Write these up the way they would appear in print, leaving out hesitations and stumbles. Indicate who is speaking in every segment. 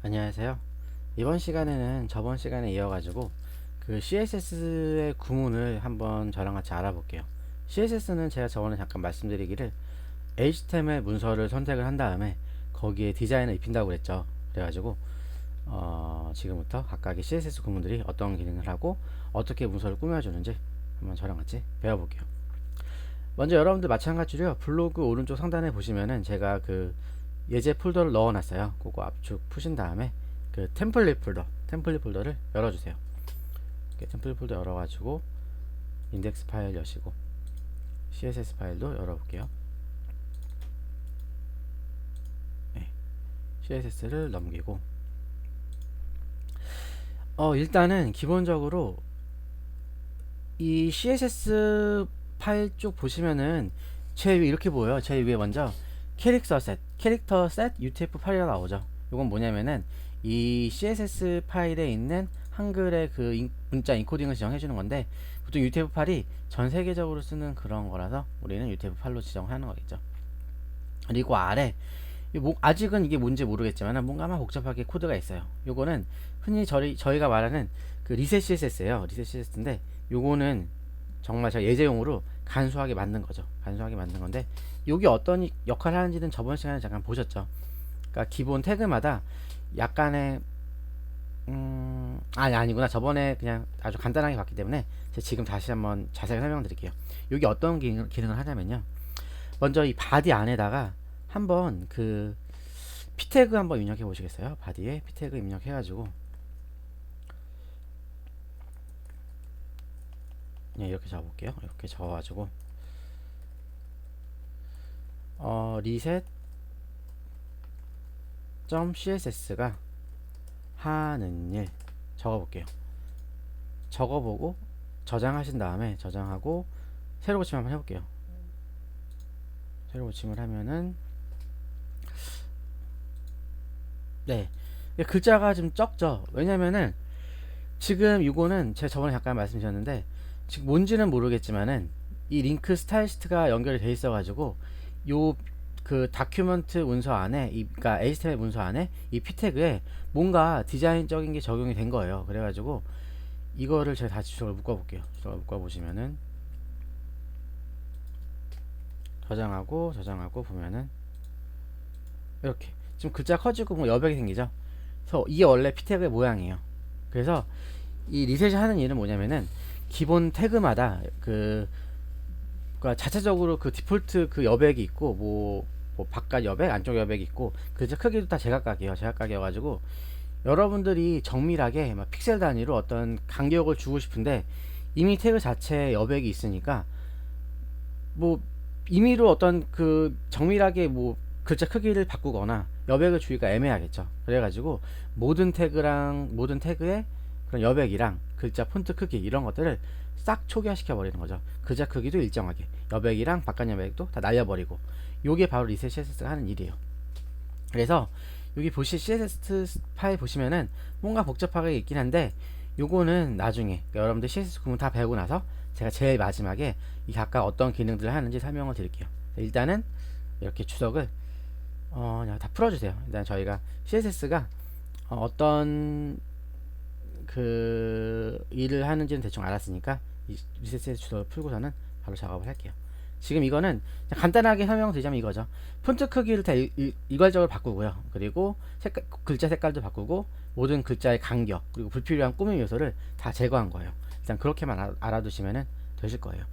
Speaker 1: 안녕하세요. 이번 시간에는 저번 시간에 이어가지고 그 CSS의 구문을 한번 저랑 같이 알아볼게요. CSS는 제가 저번에 잠깐 말씀드리기를 HTML 문서를 선택을 한 다음에 거기에 디자인을 입힌다고 그랬죠. 그래가지고 지금부터 각각의 CSS 구문들이 어떤 기능을 하고 어떻게 문서를 꾸며주는지 한번 저랑 같이 배워볼게요. 먼저 여러분들 마찬가지로요. 블로그 오른쪽 상단에 보시면은 제가 그 예제 폴더를 넣어놨어요. 그거 압축 푸신 다음에 그 템플릿 폴더를 열어주세요. 이렇게 템플릿 폴더 열어가지고 인덱스 파일 여시고 CSS 파일도 열어볼게요. 네, CSS를 넘기고 일단은 기본적으로 이 CSS 파일 쪽 보시면은 제일 위에 이렇게 보여요. 제일 위에 먼저 캐릭터 셋 UTF-8이라고 나오죠. 이건 뭐냐면은 이 CSS 파일에 있는 한글의 그 문자 인코딩을 지정해 주는 건데, 보통 UTF-8이 전 세계적으로 쓰는 그런 거라서 우리는 UTF-8로 지정하는 거겠죠. 그리고 아래 아직은 이게 뭔지 모르겠지만 뭔가 아마 복잡하게 코드가 있어요. 요거는 흔히 저희가 말하는 그 리셋 CSS예요. 리셋 CSS인데 요거는 정말 저 예제용으로 간소하게 만든 거죠. 간소하게 만든 건데 요게 어떤 역할을 하는지는 저번 시간에 잠깐 보셨죠. 그러니까 기본 태그마다 약간의 아니구나. 저번에 그냥 아주 간단하게 봤기 때문에 제가 지금 다시 한번 자세히 설명드릴게요. 요게 어떤 기능을 하냐면요. 먼저 이 바디 안에다가 한번 그 p태그 한번 입력해 보시겠어요? 바디에 p태그 입력해 가지고 이렇게 적어 볼게요. 이렇게 적어 가지고 리셋 .css가 하는 일 적어 볼게요. 적어 보고 저장하신 다음에 저장하고 새로 고침 한번 해 볼게요. 새로 고침을 하면은 네, 글자가 좀 적죠. 왜냐면은 지금 이거는 제가 저번에 잠깐 말씀드렸는데 지금 뭔지는 모르겠지만은 이 링크 스타일 시트가 연결이 돼 있어 가지고 요 그 다큐멘트 문서 안에 그러니까 HTML 문서 안에 이 p 태그에 뭔가 디자인적인 게 적용이 된 거예요. 그래 가지고 이거를 제가 다시 주석을 묶어 볼게요. 주석을 묶어 보시면은 저장하고 보면은 이렇게 지금 글자 커지고 뭐 여백이 생기죠. 그래서 이게 원래 p 태그의 모양이에요. 그래서 이 리셋이 하는 일은 뭐냐면은 기본 태그마다 그러니까 자체적으로 그 디폴트 그 여백이 있고 뭐 바깥 여백 안쪽 여백이 있고 글자 크기도 다 제각각이어가지고 여러분들이 정밀하게 막 픽셀 단위로 어떤 간격을 주고 싶은데 이미 태그 자체에 여백이 있으니까 뭐 임의로 어떤 그 정밀하게 뭐 글자 크기를 바꾸거나 여백을 주기가 애매하겠죠. 그래가지고 모든 태그의 그런 여백이랑 글자 폰트 크기 이런 것들을 싹 초기화시켜 버리는 거죠. 글자 크기도 일정하게 여백이랑 바깥 여백도 다 날려버리고 요게 바로 리셋 CSS가 하는 일이에요. 그래서 여기 CSS 파일 보시면은 뭔가 복잡하게 있긴 한데 요거는 나중에 여러분들 CSS 구문 다 배우고 나서 제가 제일 마지막에 이 각각 어떤 기능들을 하는지 설명을 드릴게요. 일단은 이렇게 주석을 그냥 다 풀어주세요. 일단 저희가 CSS가 어떤 그 일을 하는지는 대충 알았으니까 이 리셋 CSS 주석을 풀고서는 바로 작업을 할게요. 지금 이거는 간단하게 설명드리자면 이거죠. 폰트 크기를 다 일괄적으로 바꾸고요. 그리고 글자 색깔도 바꾸고 모든 글자의 간격 그리고 불필요한 꾸밈 요소를 다 제거한 거예요. 일단 그렇게만 알아두시면 되실 거예요.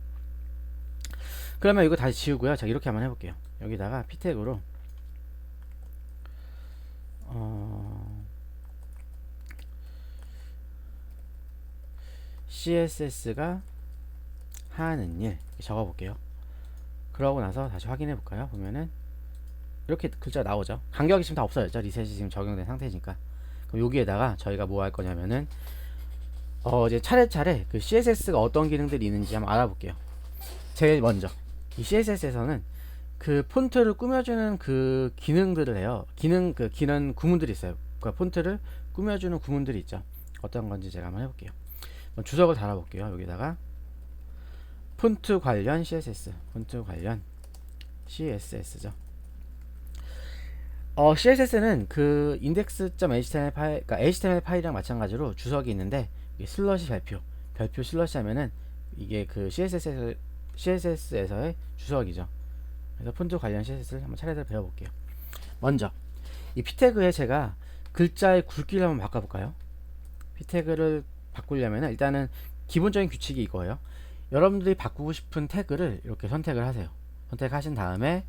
Speaker 1: 그러면 이거 다시 지우고요. 자, 이렇게 한번 해볼게요. 여기다가 p 태그로 CSS가 하는 일 적어볼게요. 그러고 나서 다시 확인해 볼까요? 보면은 이렇게 글자 나오죠. 간격이 지금 다 없어졌죠. 리셋이 지금 적용된 상태니까. 그럼 여기에다가 저희가 뭐 할 거냐면은 이제 차례차례 그 CSS가 어떤 기능들이 있는지 한번 알아볼게요. 제일 먼저 이 CSS에서는 그 폰트를 꾸며주는 그 기능들을 해요. 기능 구문들이 있어요. 그 폰트를 꾸며주는 구문들이 있죠. 어떤 건지 제가 한번 해볼게요. 주석을 달아볼게요. 여기다가 폰트 관련 CSS, 폰트 관련 CSS죠. CSS는 그 index.html 파일, 그러니까 HTML 파일이랑 마찬가지로 주석이 있는데 이게 슬러시 별표 슬러시 하면은 이게 그 CSS에서의 주석이죠. 그래서 폰트 관련 CSS를 한번 차례대로 배워볼게요. 먼저 이 p 태그에 제가 글자의 굵기를 한번 바꿔볼까요? p 태그를 바꾸려면 일단은 기본적인 규칙이 이거예요. 여러분들이 바꾸고 싶은 태그를 이렇게 선택을 하세요. 선택하신 다음에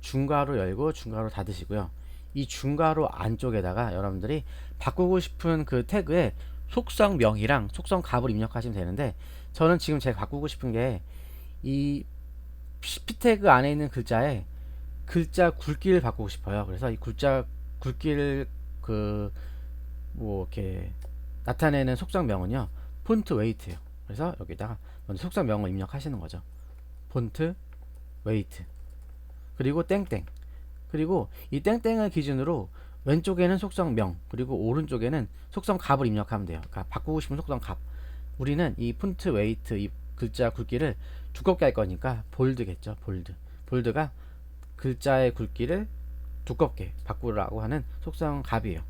Speaker 1: 중괄호 열고 중괄호 닫으시고요. 이 중괄호 안쪽에다가 여러분들이 바꾸고 싶은 그 태그의 속성명이랑 속성값을 입력하시면 되는데, 저는 지금 제가 바꾸고 싶은 게 이 p 태그 안에 있는 글자에 글자 굵기를 바꾸고 싶어요. 그래서 이 글자 굵기를 그 뭐 이렇게 나타내는 속성명은요, 폰트 웨이트예요. 그래서 여기다가 먼저 속성명을 입력하시는 거죠. 폰트 웨이트 그리고 땡땡, 그리고 이 땡땡을 기준으로 왼쪽에는 속성명 그리고 오른쪽에는 속성값을 입력하면 돼요. 그러니까 바꾸고 싶은 속성값, 우리는 이 폰트 웨이트 이 글자 굵기를 두껍게 할 거니까 볼드겠죠. 볼드가 글자의 굵기를 두껍게 바꾸라고 하는 속성값이에요.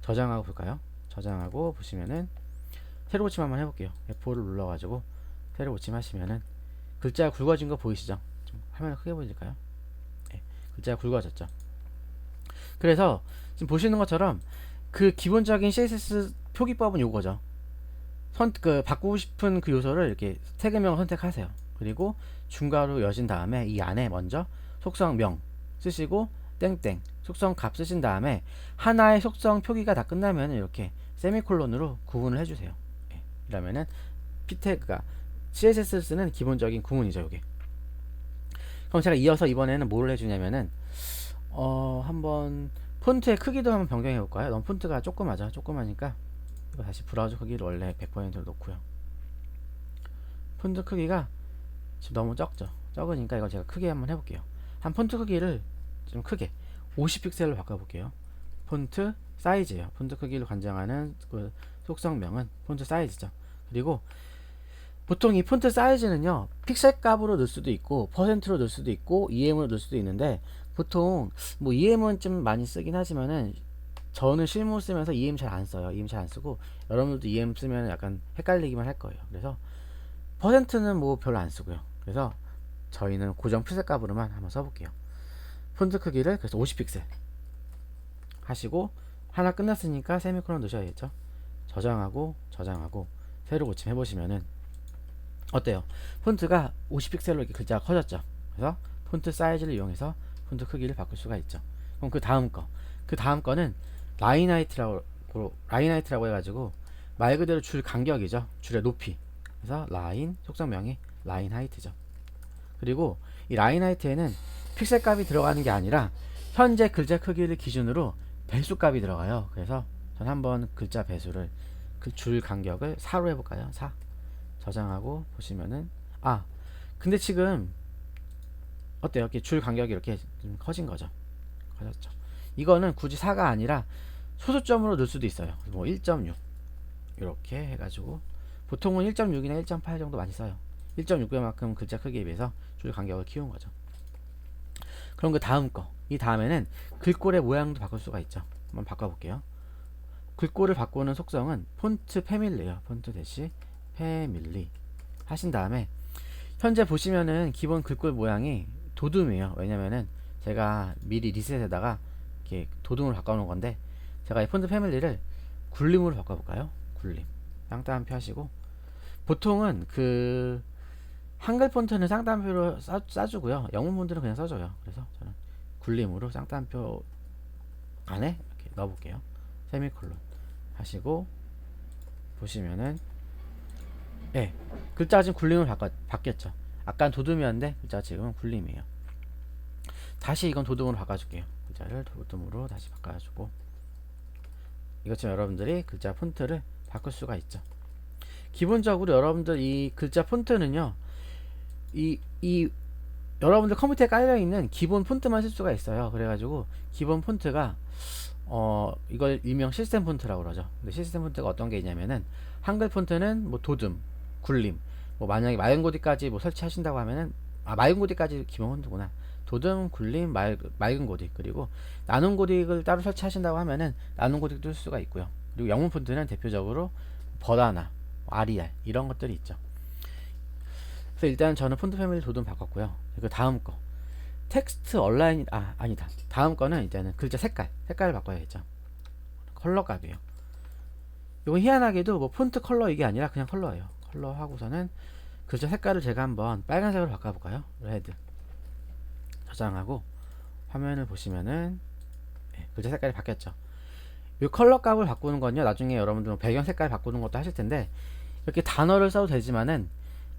Speaker 1: 저장하고 볼까요? 저장하고 보시면은 세로 고침 한번 해볼게요. F4를 눌러가지고 세로 고침 하시면은 글자가 굵어진 거 보이시죠? 좀 화면을 크게 보여줄까요? 네, 글자가 굵어졌죠. 그래서 지금 보시는 것처럼 그 기본적인 CSS 표기법은 요거죠. 바꾸고 싶은 그 요소를 이렇게 태그명을 선택하세요. 그리고 중괄호 여신 다음에 이 안에 먼저 속성명 쓰시고 땡땡 속성값 쓰신 다음에 하나의 속성 표기가 다 끝나면 이렇게 세미콜론으로 구분을 해주세요. 예, 이러면은 p 태그가 CSS를 쓰는 기본적인 구문이죠. 이게. 그럼 제가 이어서 이번에는 뭘 해주냐면은 한번 폰트의 크기도 한번 변경해 볼까요? 너무 폰트가 조그마니까 이거 다시 브라우저 크기를 원래 100%로 놓고요. 폰트 크기가 지금 너무 적으니까 이거 제가 크게 한번 해볼게요. 한 폰트 크기를 좀 크게 50픽셀로 바꿔볼게요. 폰트 사이즈예요. 폰트 크기를 관장하는 그 속성명은 폰트 사이즈죠. 그리고 보통 이 폰트 사이즈는요, 픽셀 값으로 넣을 수도 있고 퍼센트로 넣을 수도 있고 EM으로 넣을 수도 있는데, 보통 뭐 EM은 좀 많이 쓰긴 하지만은 저는 실무 쓰면서 EM 잘 안 써요. EM 잘 안 쓰고 여러분들도 EM 쓰면 약간 헷갈리기만 할 거예요. 그래서 퍼센트는 뭐 별로 안 쓰고요. 그래서 저희는 고정 픽셀 값으로만 한번 써볼게요. 폰트 크기를 그래서 50픽셀 하시고 하나 끝났으니까 세미콜론 넣으셔야겠죠. 저장하고 세로 고침 해보시면은 어때요? 폰트가 50픽셀로 이렇게 글자가 커졌죠. 그래서 폰트 사이즈를 이용해서 폰트 크기를 바꿀 수가 있죠. 그럼 그 다음 거는 라인 하이트라고 해가지고 말 그대로 줄 간격이죠. 줄의 높이. 그래서 라인 속성명이 라인 하이트죠. 그리고 이 라인 하이트에는 픽셀 값이 들어가는 게 아니라 현재 글자 크기를 기준으로 배수 값이 들어가요. 그래서 전 한번 글자 배수를 그 줄 간격을 4로 해볼까요? 4 저장하고 보시면은 근데 지금 어때요? 이렇게 줄 간격이 이렇게 좀 커진 거죠. 커졌죠. 이거는 굳이 4가 아니라 소수점으로 넣을 수도 있어요. 뭐 1.6 이렇게 해가지고 보통은 1.6이나 1.8 정도 많이 써요. 1.6배만큼 글자 크기에 비해서 줄 간격을 키운 거죠. 그럼 그 이 다음에는 글꼴의 모양도 바꿀 수가 있죠. 한번 바꿔볼게요. 글꼴을 바꾸는 속성은 폰트 패밀리예요. 폰트 대시 패밀리 하신 다음에 현재 보시면은 기본 글꼴 모양이 도둠이에요. 왜냐면은 제가 미리 리셋에다가 이렇게 도둠으로 바꿔놓은 건데, 제가 이 폰트 패밀리를 굴림으로 바꿔볼까요? 굴림 쌍따옴표 하시고, 보통은 그 한글 폰트는 쌍따옴표로 싸주고요. 영문 폰트는 그냥 써줘요. 그래서 저는 굴림으로 쌍따옴표 안에 이렇게 넣어볼게요. 세미콜론 하시고 보시면은 글자가 지금 굴림으로 바뀌었죠. 아까 도둠이었는데 글자가 지금은 굴림이에요. 다시 이건 도둠으로 바꿔줄게요. 글자를 도둠으로 다시 바꿔주고, 이것처럼 여러분들이 글자 폰트를 바꿀 수가 있죠. 기본적으로 여러분들 이 글자 폰트는요, 이 여러분들 컴퓨터에 깔려있는 기본 폰트만 쓸 수가 있어요. 그래가지고 기본 폰트가 이걸 일명 시스템 폰트라고 그러죠. 근데 시스템 폰트가 어떤 게 있냐면은, 한글 폰트는 뭐 도둠, 굴림, 뭐 만약에 마연고디까지 뭐 설치하신다고 하면은 마연고디까지 기본 폰트구나. 도듬, 굴림, 맑은 고딕, 그리고 나눔 고딕을 따로 설치하신다고 하면은 나눔 고딕도 쓸 수가 있고요. 그리고 영문 폰트는 대표적으로 버다나, 아리알 이런 것들이 있죠. 그래서 일단 저는 폰트 패밀리 도듬 바꿨고요. 그 다음 거 텍스트 얼라인, 아니다, 다음 거는 일단은 글자 색깔을 바꿔야겠죠. 컬러 값이에요. 이건 희한하게도 뭐 폰트 컬러 이게 아니라 그냥 컬러예요. 컬러 하고서는 글자 색깔을 제가 한번 빨간색으로 바꿔볼까요? 레드. 저장하고 화면을 보시면은 글자 색깔이 바뀌었죠. 이 컬러 값을 바꾸는 건요, 나중에 여러분들 배경 색깔 바꾸는 것도 하실 텐데, 이렇게 단어를 써도 되지만은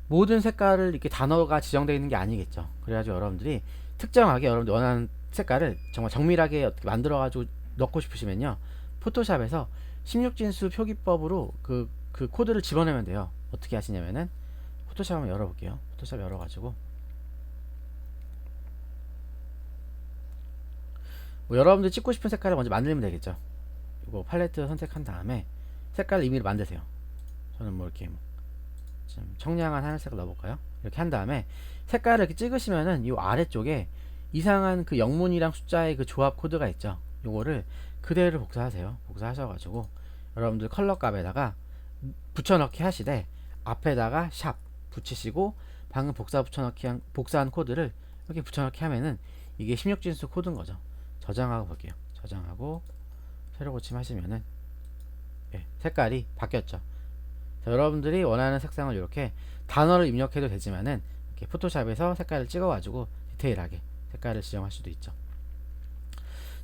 Speaker 1: 모든 색깔을 이렇게 단어가 지정되어 있는 게 아니겠죠. 그래가지고 여러분들이 특정하게 여러분들 원하는 색깔을 정말 정밀하게 어떻게 만들어가지고 넣고 싶으시면요, 포토샵에서 16진수 표기법으로 그 코드를 집어넣으면 돼요. 어떻게 하시냐면은 포토샵 한번 열어볼게요. 포토샵 열어가지고 뭐 여러분들 찍고 싶은 색깔을 먼저 만들면 되겠죠. 이거 팔레트 선택한 다음에 색깔을 임의로 만드세요. 저는 뭐 이렇게 좀 청량한 하늘색을 넣어볼까요? 이렇게 한 다음에 색깔을 이렇게 찍으시면은 이 아래쪽에 이상한 그 영문이랑 숫자의 그 조합 코드가 있죠. 요거를 그대로 복사하세요. 복사하셔가지고 여러분들 컬러 값에다가 붙여넣기 하시되 앞에다가 샵 붙이시고 방금 복사한 코드를 이렇게 붙여넣기 하면은 이게 16진수 코드인 거죠. 저장하고 볼게요. 저장하고 새로 고침하시면은 색깔이 바뀌었죠. 자, 여러분들이 원하는 색상을 이렇게 단어를 입력해도 되지만은 이렇게 포토샵에서 색깔을 찍어가지고 디테일하게 색깔을 지정할 수도 있죠.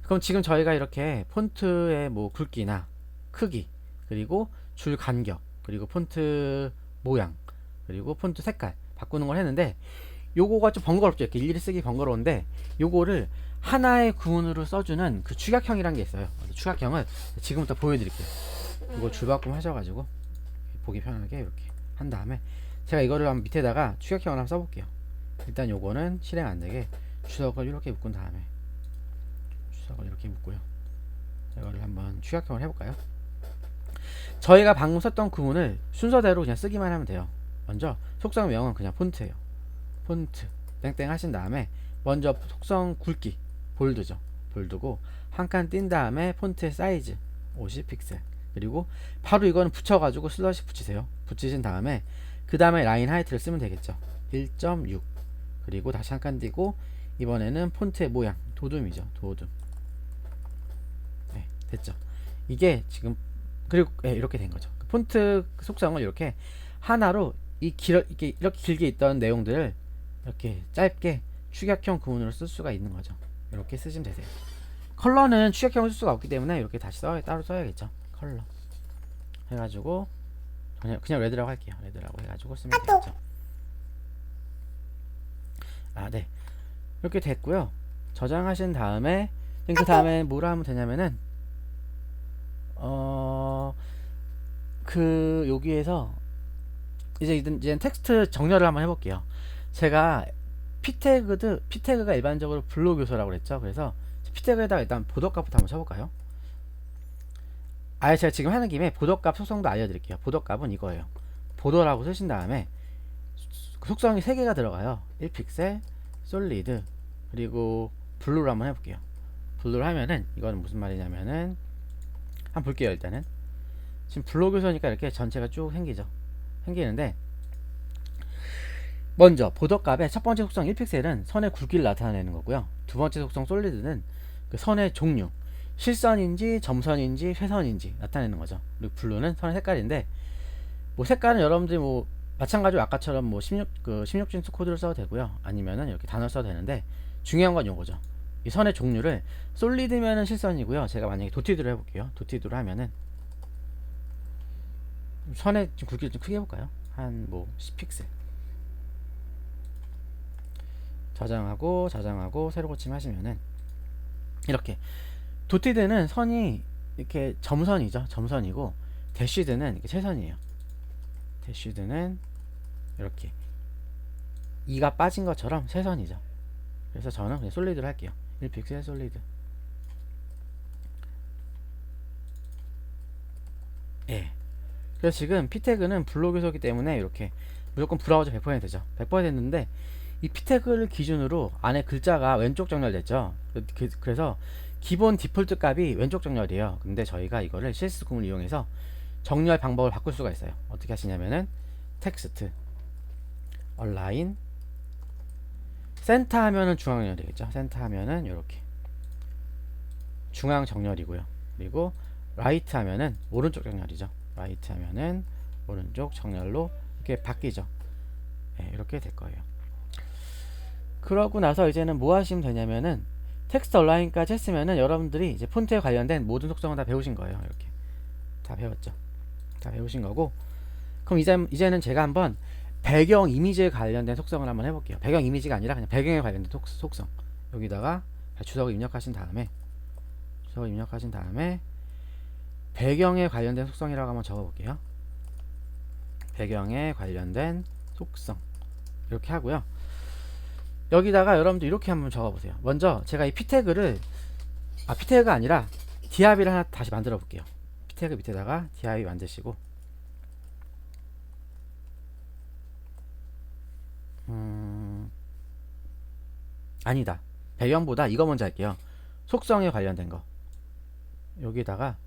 Speaker 1: 그럼 지금 저희가 이렇게 폰트의 뭐 굵기나 크기, 그리고 줄 간격, 그리고 폰트 모양, 그리고 폰트 색깔 바꾸는 걸 했는데, 요거가 좀 번거롭죠. 이렇게 일일이 쓰기 번거로운데 요거를 하나의 구문으로 써주는 그 축약형이란 게 있어요. 축약형을 지금부터 보여드릴게요. 이거 줄바꿈 하셔가지고 보기 편하게 이렇게 한 다음에 제가 이거를 한번 밑에다가 축약형을 한번 써볼게요. 일단 요거는 실행 안되게 주석을 이렇게 묶은 다음에 주석을 이렇게 묶고요. 이거를 한번 축약형을 해볼까요? 저희가 방금 썼던 구문을 순서대로 그냥 쓰기만 하면 돼요. 먼저 속성명은 그냥 폰트예요. 폰트 땡땡 하신 다음에 먼저 속성 굵기 볼드죠. 볼드고 한 칸 띈 다음에 폰트의 사이즈 50픽셀, 그리고 바로 이거는 붙여가지고 슬러시 붙이세요. 붙이신 다음에 그 다음에 라인 하이트를 쓰면 되겠죠. 1.6, 그리고 다시 한 칸 띄고 이번에는 폰트의 모양 도둠이죠. 도둠. 됐죠. 이게 지금 그리고 이렇게 된 거죠. 폰트 속성을 이렇게 하나로 이렇게 길게 있던 내용들을 이렇게 짧게 축약형 구문으로 쓸 수가 있는 거죠. 이렇게 쓰시면 되세요. 컬러는 축약형을 쓸 수가 없기 때문에 이렇게 다시 따로 써야겠죠. 컬러 해가지고 그냥 레드라고 할게요. 레드라고 해가지고 쓰면 되겠죠. 네, 이렇게 됐고요. 저장하신 다음에 그 다음에 뭐라 하면 되냐면은 여기에서 이제 텍스트 정렬을 한번 해볼게요. 제가 피태그가 일반적으로 블록 요소라고 그랬죠. 그래서 피태그에다가 일단 보더값부터 한번 쳐볼까요? 제가 지금 하는 김에 보더값 속성도 알려드릴게요. 보더값은 이거예요. 보더라고 쓰신 다음에 속성이 3개가 들어가요. 1픽셀, 솔리드, 그리고 블루를 한번 해볼게요. 블루를 하면은 이거는 무슨 말이냐면은 한번 볼게요. 일단은 지금 블록 요소니까 이렇게 전체가 쭉 생기는데, 먼저 보더값의 첫 번째 속성 1픽셀은 선의 굵기를 나타내는 거고요. 두 번째 속성 솔리드는 그 선의 종류, 실선인지 점선인지 회선인지 나타내는 거죠. 그리고 블루는 선의 색깔인데, 뭐 색깔은 여러분들이 뭐 마찬가지로 아까처럼 뭐 16진수 코드를 써도 되고요. 아니면은 이렇게 단어 써도 되는데, 중요한 건 요거죠. 이 선의 종류를 솔리드면은 실선이고요. 제가 만약에 도티드로 해볼게요. 도티드로 하면은 선의 굵기를 좀 크게 해볼까요? 한 뭐 10픽셀. 저장하고 새로 고침하시면은 이렇게 도티드는 선이 이렇게 점선이죠. 점선이고 대쉬드는 이렇게 채선이에요. 대쉬드는 이렇게 이가 빠진 것처럼 세선이죠. 그래서 저는 그냥 솔리드를 할게요. 1픽셀 솔리드. 그래서 지금 피태그는 블록 요소이기 때문에 이렇게 무조건 브라우저 100% 되죠. 100% 됐는데 이 p 태그를 기준으로 안에 글자가 왼쪽 정렬됐죠. 그래서 기본 디폴트 값이 왼쪽 정렬이에요. 근데 저희가 이거를 CSS9을 이용해서 정렬 방법을 바꿀 수가 있어요. 어떻게 하시냐면은 텍스트 얼라인 센터 하면은 중앙 정렬이겠죠. 센터 하면은 이렇게 중앙 정렬이고요. 그리고 라이트 하면은 오른쪽 정렬이죠. 라이트 하면은 오른쪽 정렬로 이렇게 바뀌죠. 네, 이렇게 될 거예요. 그러고 나서 이제는 뭐 하시면 되냐면은 텍스트 얼라인까지 했으면은 여러분들이 이제 폰트에 관련된 모든 속성을 다 배우신 거예요. 이렇게 다 배웠죠. 다 배우신 거고, 그럼 이제는 제가 한번 배경 이미지에 관련된 속성을 한번 해볼게요. 배경 이미지가 아니라 그냥 배경에 관련된 속성. 여기다가 주석을 입력하신 다음에 배경에 관련된 속성이라고 한번 적어볼게요. 배경에 관련된 속성 이렇게 하고요. 여기다가 여러분들 이렇게 한번 적어보세요. 먼저 제가 이 p 태그를 p 태그가 아니라 div를 하나 다시 만들어 볼게요. p 태그 밑에다가 div 만드시고 아니다. 배경보다 이거 먼저 할게요. 속성에 관련된 거. 여기다가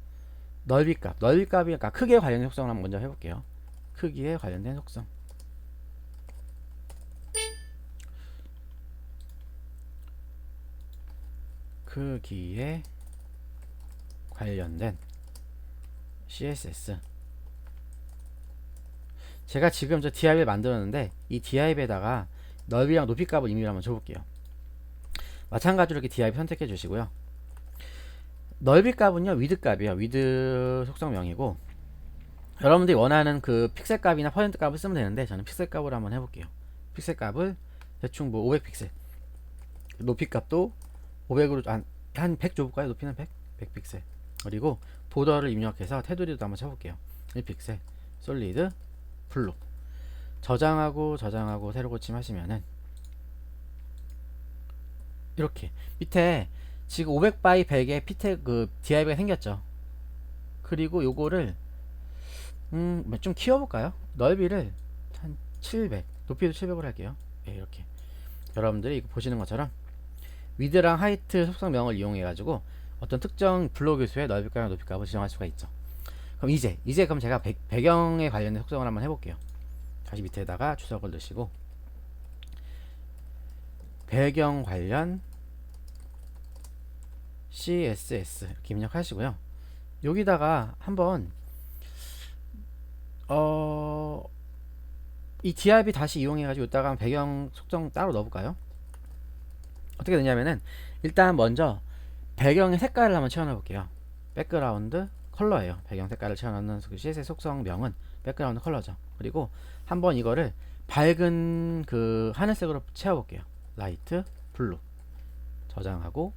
Speaker 1: 넓이값이 그러니까 크기에 관련된 속성을 한번 먼저 해볼게요. 크기에 관련된 속성. 크기에 관련된 CSS. 제가 지금 저 div을 만들었는데 이 div에다가 넓이랑 높이 값을 임의로 한번 줘볼게요. 마찬가지로 이렇게 div 선택해 주시고요. 넓이 값은요 위드 값이에요. 위드 속성명이고, 여러분들이 원하는 그 픽셀 값이나 퍼센트 값을 쓰면 되는데 저는 픽셀 값으로 한번 해볼게요. 픽셀 값을 대충 뭐 500픽셀, 높이 값도 500으로 한 100 줘볼까요? 높이는 100 픽셀. 그리고 보더를 입력해서 테두리도 한번 쳐볼게요. 1픽셀 솔리드 블록. 저장하고 새로 고침하시면은 이렇게 밑에 지금 500 x 100의 피텍 div가 생겼죠. 그리고 요거를 좀 키워볼까요? 넓이를 한 700, 높이도 700으로 할게요. 네, 이렇게 여러분들이 이거 보시는 것처럼 위드랑 하이트 속성명을 이용해 가지고 어떤 특정 블록의 수의 넓이값이나 높이값을 지정할 수가 있죠. 그럼 이제 그럼 제가 배경에 관련된 속성을 한번 해볼게요. 다시 밑에다가 주석을 넣으시고 배경 관련 CSS 이렇게 입력하시고요. 여기다가 한번 이 div 다시 이용해가지고 이따가 배경 속성 따로 넣어볼까요? 어떻게 되냐면은 일단 먼저 배경의 색깔을 한번 채워넣어볼게요. 백그라운드 컬러예요. 배경 색깔을 채워넣는 그 CSS 속성명은 백그라운드 컬러죠. 그리고 한번 이거를 밝은 그 하늘색으로 채워볼게요. 라이트 블루. 저장하고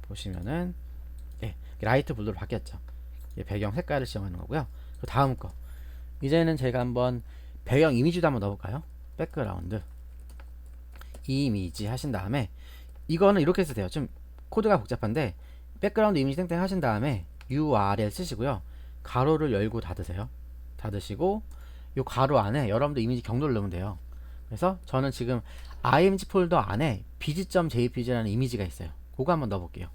Speaker 1: 보시면은 라이트 블루로 바뀌었죠. 배경 색깔을 지정하는 거고요. 그 다음 거 이제는 제가 한번 배경 이미지도 한번 넣어볼까요? 백그라운드 이미지 하신 다음에 이거는 이렇게 해도 돼요. 좀 코드가 복잡한데 백그라운드 이미지 땡땡 하신 다음에 URL 쓰시고요. 가로를 열고 닫으세요. 닫으시고 요 가로 안에 여러분들 이미지 경로를 넣으면 돼요. 그래서 저는 지금 img 폴더 안에 bg.jpg라는 이미지가 있어요. 그거 한번 넣어볼게요.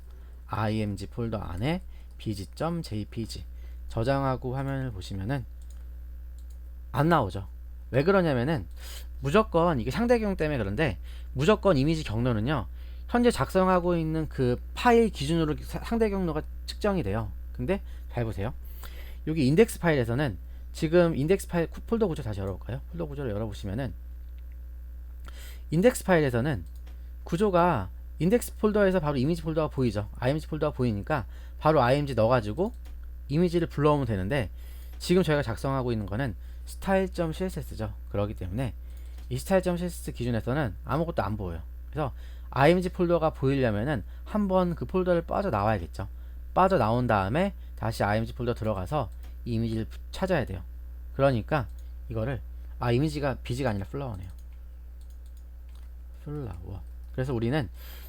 Speaker 1: img 폴더 안에 bg.jpg 저장하고 화면을 보시면은 안 나오죠. 왜 그러냐면은 무조건 이게 상대 경로 때문에 그런데 무조건 이미지 경로는요 현재 작성하고 있는 그 파일 기준으로 상대 경로가 측정이 돼요. 근데 잘 보세요. 여기 인덱스 파일에서는 지금 인덱스 파일 폴더 구조 다시 열어볼까요? 폴더 구조를 열어보시면은 인덱스 파일에서는 구조가 인덱스 폴더에서 바로 이미지 폴더가 보이죠. img 폴더가 보이니까 바로 img 넣어가지고 이미지를 불러오면 되는데 지금 저희가 작성하고 있는 거는 style.css죠. 그렇기 때문에 이 style.css 기준에서는 아무것도 안 보여요. 그래서 img 폴더가 보이려면은 한번 그 폴더를 빠져나와야겠죠. 빠져나온 다음에 다시 img 폴더 들어가서 이 이미지를 찾아야 돼요. 그러니까 이거를 이미지가 bg가 아니라 플라워네요. 플라워. 그래서 우리는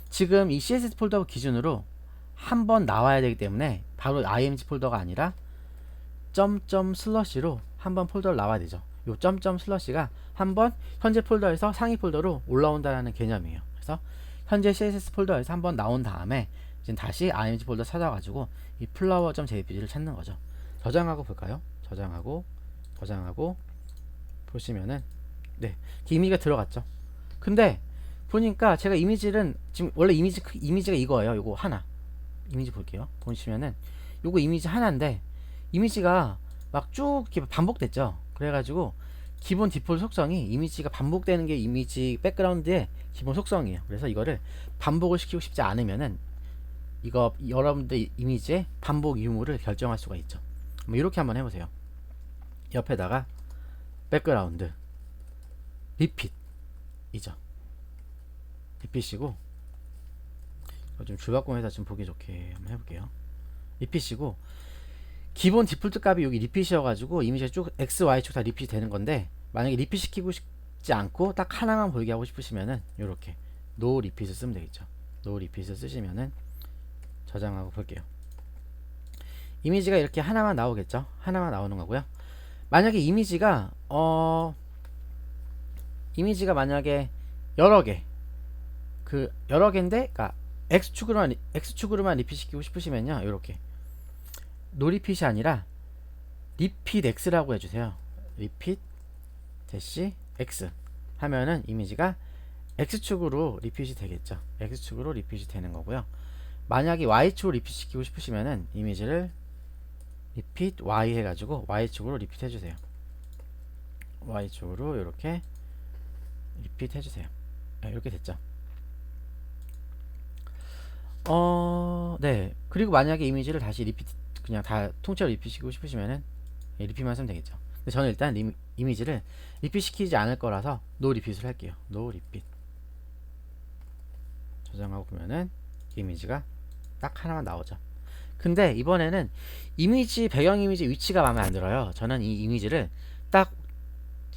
Speaker 1: 지금 이 css 폴더 기준으로 한번 나와야 되기 때문에 바로 img 폴더가 아니라 점점 슬러시로 한번 폴더를 나와야 되죠. 요 점점 슬러시가 한번 현재 폴더에서 상위 폴더로 올라온다라는 개념이에요. 그래서 현재 CSS 폴더에서 한번 나온 다음에 이제 다시 img 폴더 찾아가지고 이 flower.jpg를 찾는 거죠. 저장하고 볼까요? 저장하고 보시면은 네, 이미지가 들어갔죠. 근데 보니까 제가 이미지는 지금 원래 이미지가 이거예요. 요거 하나. 이미지 볼게요. 보시면은 요거 이미지 하나인데 이미지가 막 쭉 이렇게 반복됐죠. 그래가지고 기본 디폴트 속성이 이미지가 반복되는 게 이미지 백그라운드의 기본 속성이에요. 그래서 이거를 반복을 시키고 싶지 않으면은 이거 여러분들 이미지의 반복 유무를 결정할 수가 있죠. 뭐 이렇게 한번 해보세요. 옆에다가 백그라운드 리핏이죠. 리핏이고 좀 줄바꿈해서 좀 보기 좋게 한번 해볼게요. 리핏이고 기본 디폴트 값이 여기 리핏이어가지고 이미지가 쭉 x, y 쭉 다 리핏이 되는 건데 만약에 리핏 시키고 싶지 않고 딱 하나만 보이게 하고 싶으시면은 요렇게 노 리핏을 쓰면 되겠죠. 노 리핏을 쓰시면은 저장하고 볼게요. 이미지가 이렇게 하나만 나오겠죠. 하나만 나오는 거고요. 만약에 이미지가 만약에 여러 개인데 그러니까 x축으로만 리핏 시키고 싶으시면요. 요렇게 노리핏이 아니라 리핏 x라고 해주세요. 리핏 대시 x 하면은 이미지가 x축으로 리핏이 되겠죠. x축으로 리핏이 되는 거고요. 만약에 y축으로 리핏 시키고 싶으시면은 이미지를 리핏 y 해가지고 y축으로 리핏 해주세요. y축으로 이렇게 리핏 해주세요. 네, 이렇게 됐죠. 네. 그리고 만약에 이미지를 다시 리핏 그냥 다 통째로 리핏 시키고 싶으시면은 리핏만 쓰면 되겠죠. 근데 저는 일단 이미지를 리핏 시키지 않을 거라서 노 리핏을 할게요. 노 리핏 저장하고 보면은 이미지가 딱 하나만 나오죠. 근데 이번에는 이미지 배경 이미지 위치가 마음에 안 들어요. 저는 이 이미지를 딱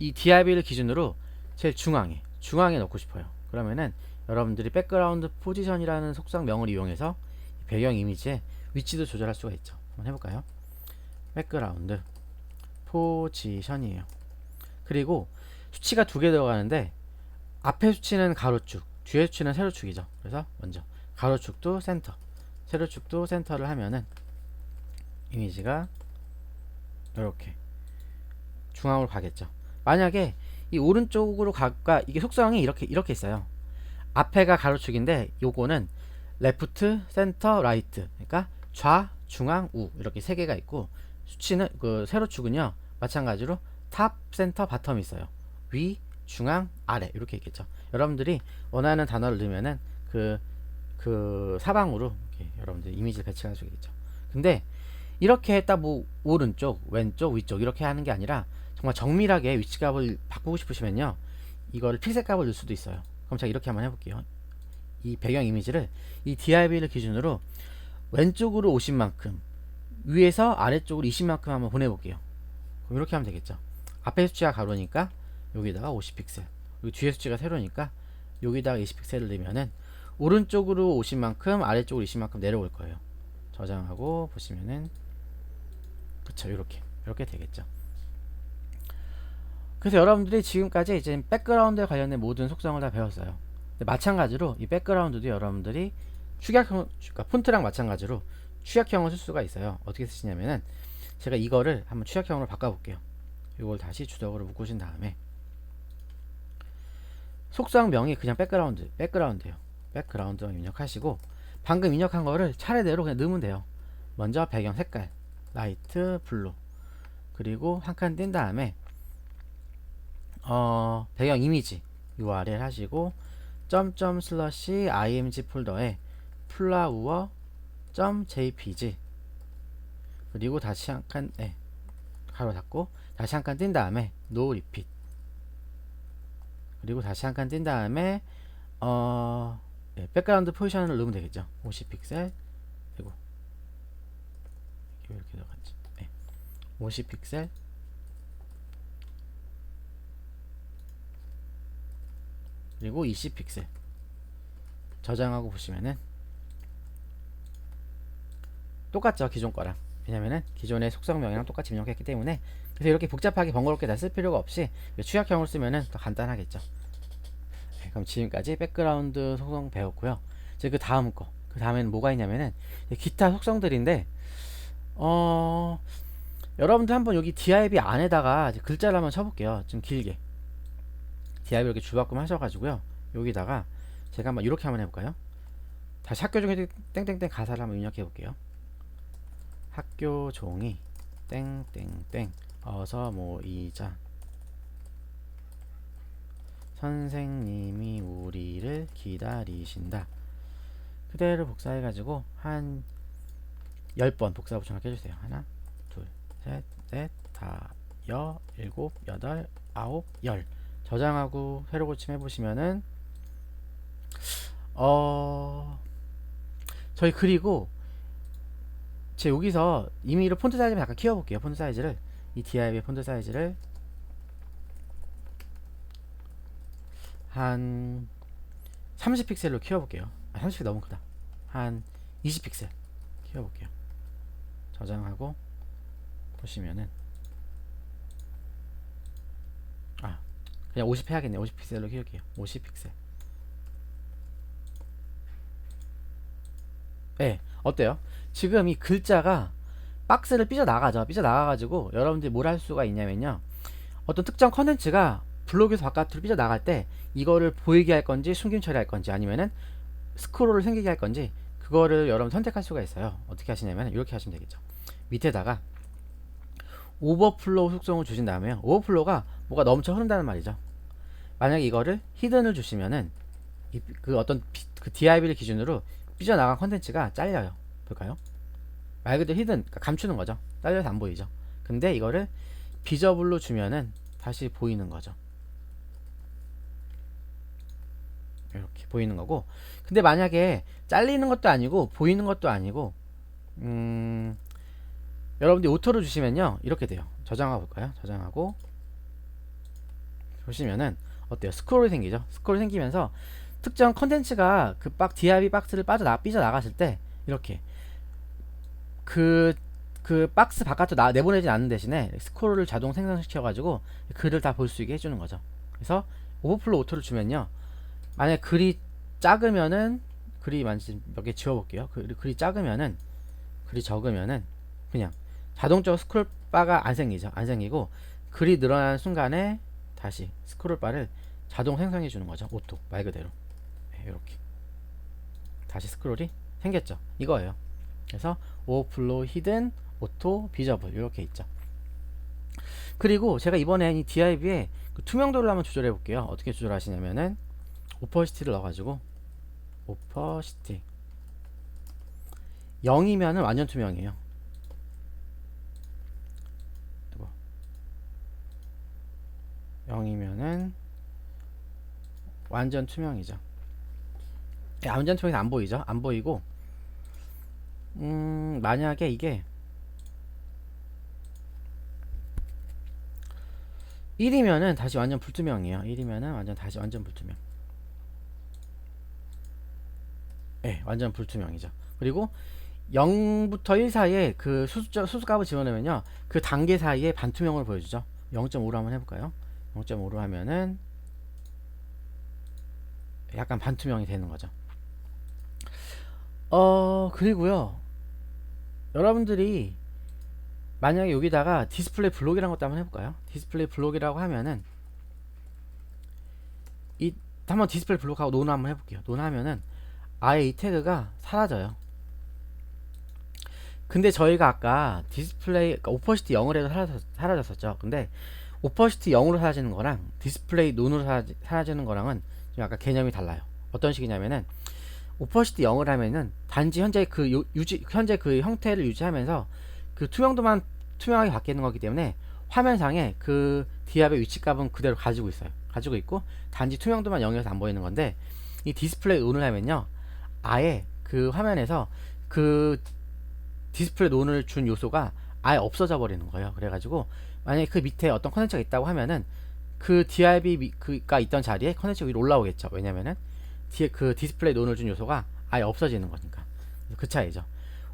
Speaker 1: 이 DRB를 기준으로 제일 중앙에 넣고 싶어요. 그러면은 여러분들이 백그라운드 포지션이라는 속성명을 이용해서 배경 이미지의 위치도 조절할 수가 있죠. 한번 해볼까요? 백그라운드 포지션이에요. 그리고 수치가 두 개 들어가는데 앞에 수치는 가로축, 뒤에 수치는 세로축이죠. 그래서 먼저 가로축도 센터, 세로축도 센터를 하면은 이미지가 이렇게 중앙으로 가겠죠. 만약에 이 오른쪽으로 가까 이게 속성이 이렇게 있어요. 앞에가 가로축인데 요거는 레프트, 센터, 라이트. 그러니까 좌, 중앙, 우 이렇게 세 개가 있고 수치는 그 세로축은요 마찬가지로 탑, 센터, 바텀이 있어요. 위, 중앙, 아래 이렇게 있겠죠. 여러분들이 원하는 단어를 넣으면은 그 사방으로 이렇게 여러분들 이미지를 배치할 수 있겠죠. 근데 이렇게 딱 뭐 오른쪽, 왼쪽, 위쪽 이렇게 하는 게 아니라 정말 정밀하게 위치값을 바꾸고 싶으시면요 이거를 픽셀 값을 넣을 수도 있어요. 그럼 제가 이렇게 한번 해볼게요. 이 배경 이미지를 이 DRB를 기준으로 왼쪽으로 50만큼 위에서 아래쪽으로 20만큼 한번 보내볼게요. 그럼 이렇게 하면 되겠죠. 앞에 수치가 가로니까 여기다가 50픽셀 그리고 뒤에 수치가 세로니까 여기다가 20픽셀을 넣으면은 오른쪽으로 50만큼 아래쪽으로 20만큼 내려올 거예요. 저장하고 보시면은 그쵸 이렇게 되겠죠. 그래서 여러분들이 지금까지 이제 백그라운드에 관련된 모든 속성을 다 배웠어요. 근데 마찬가지로 이 백그라운드도 여러분들이 축약형, 그러니까 폰트랑 마찬가지로 축약형을 쓸 수가 있어요. 어떻게 쓰시냐면은 제가 이거를 한번 축약형으로 바꿔볼게요. 이걸 다시 주석으로 묶으신 다음에 속성명이 그냥 백그라운드예요. 백그라운드만 입력하시고 방금 입력한 거를 차례대로 그냥 넣으면 돼요. 먼저 배경 색깔 라이트 블루 그리고 한 칸 띈 다음에 배경 이미지 URL 하시고 점점 슬러시 img 폴더에 flower.jpg 그리고 다시 한 칸 가로 닫고 다시 한 칸 띈 다음에 no repeat 그리고 다시 한 칸 띈 다음에 백그라운드 포지션을 넣으면 되겠죠. 50픽셀 그리고 이렇게 들어갔죠. 50픽셀 그리고 20픽셀 저장하고 보시면은 똑같죠. 기존 거랑 왜냐면은 기존의 속성 명이랑 똑같이 입력했기 때문에. 그래서 이렇게 복잡하게 번거롭게 다 쓸 필요가 없이 추약형을 쓰면은 더 간단하겠죠. 네, 그럼 지금까지 백그라운드 속성 배웠고요. 이제 그 다음 거, 그 다음에는 뭐가 있냐면은 기타 속성들인데, 여러분들 한번 여기 div 안에다가 이제 글자를 한번 쳐볼게요. 좀 길게 div 이렇게 주바꿈 하셔가지고요. 여기다가 제가 한번 이렇게 한번 해볼까요? 다시 학교 종이 땡땡땡 가사를 한번 입력해 볼게요. 학교 종이 땡땡땡 어서 모이자. 선생님이 우리를 기다리신다. 그대로 복사해가지고 한 10번 복사 붙여넣기 해주세요. 하나, 둘, 셋, 넷, 다, 일곱, 여덟, 아홉, 열. 저장하고 새로 고침해보시면은 저희 그리고 제 여기서 임의로 폰트 사이즈를 약간 키워볼게요. 폰트 사이즈를 이 div의 폰트 사이즈를 한 30픽셀로 키워볼게요. 30픽 너무 크다. 한 20픽셀 키워볼게요. 저장하고 보시면은 그냥 50 해야겠네. 50픽셀로 키울게요. 50픽셀. 네, 어때요? 지금 이 글자가 박스를 삐져나가죠. 삐져나가가지고 여러분들이 뭘 할 수가 있냐면요, 어떤 특정 컨텐츠가 블록에서 바깥으로 삐져나갈 때 이거를 보이게 할 건지 숨김 처리할 건지 아니면은 스크롤을 생기게 할 건지 그거를 여러분 선택할 수가 있어요. 어떻게 하시냐면 이렇게 하시면 되겠죠. 밑에다가 오버플로우 속성을 주신 다음에, 오버플로우가 뭐가 넘쳐 흐른다는 말이죠. 만약에 이거를 히든을 주시면은 그 어떤 그 div를 기준으로 삐져나간 컨텐츠가 잘려요. 볼까요? 말 그대로 히든, 그러니까 감추는 거죠. 잘려서 안 보이죠. 근데 이거를 비저블로 주면은 다시 보이는 거죠. 이렇게 보이는 거고. 근데 만약에 잘리는 것도 아니고 보이는 것도 아니고 여러분들이 오토로 주시면요 이렇게 돼요. 저장해 볼까요? 저장하고 보시면은 어때요? 스크롤이 생기죠. 스크롤이 생기면서 특정 컨텐츠가 그 div 박스를 삐져나갔을 때 이렇게 그 박스 바깥으로 내보내진 않는 대신에 스크롤을 자동 생성시켜 가지고 글을 다 볼 수 있게 해주는 거죠. 그래서 오버플로우 오토를 주면요, 만약에 글이 작으면은, 글이 몇 개 지워볼게요. 글이 작으면은, 글이 적으면은 그냥 자동적으로 스크롤바가 안 생기죠. 안 생기고 글이 늘어나는 순간에 다시 스크롤바를 자동 생성해 주는 거죠. 오토, 말 그대로. 네, 이렇게 다시 스크롤이 생겼죠. 이거예요. 그래서 오버플로우, 히든, 오토, 비저블 이렇게 있죠. 그리고 제가 이번에 이 div에 그 투명도를 한번 조절해 볼게요. 어떻게 조절하시냐면은 오퍼시티를 넣어가지고, 오퍼시티 0이면은 완전 투명이에요. 0이면은 완전 투명이죠. 완전 투명해서 안 보이죠. 안 보이고, 만약에 이게 1이면은 다시 완전 불투명이에요. 1이면은 다시 완전 불투명. 네, 완전 불투명이죠. 그리고 0부터 1 사이에 그 수수값을 집어넣으면요, 그 단계 사이에 반투명을 보여주죠. 0.5로 한번 해볼까요? 0.5로 하면은 약간 반투명이 되는 거죠. 그리고요, 여러분들이 만약에 여기다가 디스플레이 블록이라는 것도 한번 해볼까요? 디스플레이 블록이라고 하면은 한번 디스플레이 블록하고 논 한번 해볼게요. 논 하면은 아예 이 태그가 사라져요. 근데 저희가 아까 디스플레이, 그러니까 오퍼시티 0을 해도 사라졌었죠. 근데 오퍼시티 0으로 사라지는 거랑 디스플레이 논으로 사라지는 거랑은 좀 약간 개념이 달라요. 어떤 식이냐면은 오퍼시티 0을 하면은 단지 현재 현재 그 형태를 유지하면서 그 투명도만 투명하게 바뀌는 거기 때문에 화면상에 그 디압의 위치값은 그대로 가지고 있고 단지 투명도만 0이어서 안 보이는 건데, 이 디스플레이 논을 하면요, 아예 그 화면에서 그 디스플레이 논을 준 요소가 아예 없어져 버리는 거예요. 그래가지고 만약에 그 밑에 어떤 컨텐츠가 있다고 하면은 그 DRB가 있던 자리에 컨텐츠가 위로 올라오겠죠. 왜냐면은 그 디스플레이 논을 준 요소가 아예 없어지는 거니까. 그 차이죠.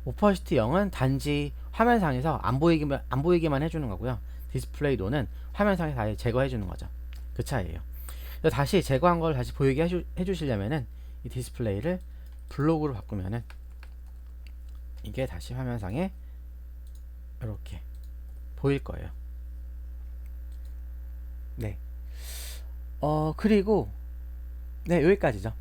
Speaker 1: 오퍼시티 0은 단지 화면상에서 안 보이게만 해주는 거고요. 디스플레이 노는 화면상에서 아예 제거해 주는 거죠. 그 차이예요. 그래서 다시 제거한 걸 다시 보이게 해주시려면은 이 디스플레이를 블록으로 바꾸면은 이게 다시 화면상에 이렇게 보일 거예요. 네. 그리고 네, 여기까지죠.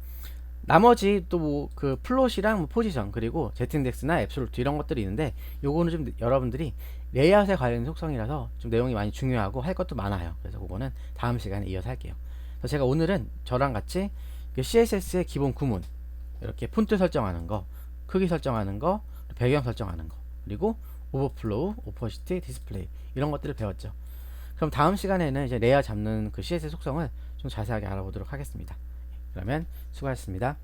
Speaker 1: 나머지 또 뭐 그 플롯이랑 뭐 포지션 그리고 z인덱스나 앱솔루트 이런 것들이 있는데 요거는 좀 여러분들이 레이아웃에 관련된 속성이라서 좀 내용이 많이 중요하고 할 것도 많아요. 그래서 그거는 다음 시간에 이어서 할게요. 그래서 제가 오늘은 저랑 같이 CSS의 기본 구문 이렇게 폰트 설정하는 거, 크기 설정하는 거, 배경 설정하는 거, 그리고 오버플로우, 오퍼시티, 디스플레이 이런 것들을 배웠죠. 그럼 다음 시간에는 이제 레이아웃 잡는 그 CSS 속성을 좀 자세하게 알아보도록 하겠습니다. 그러면 수고하셨습니다.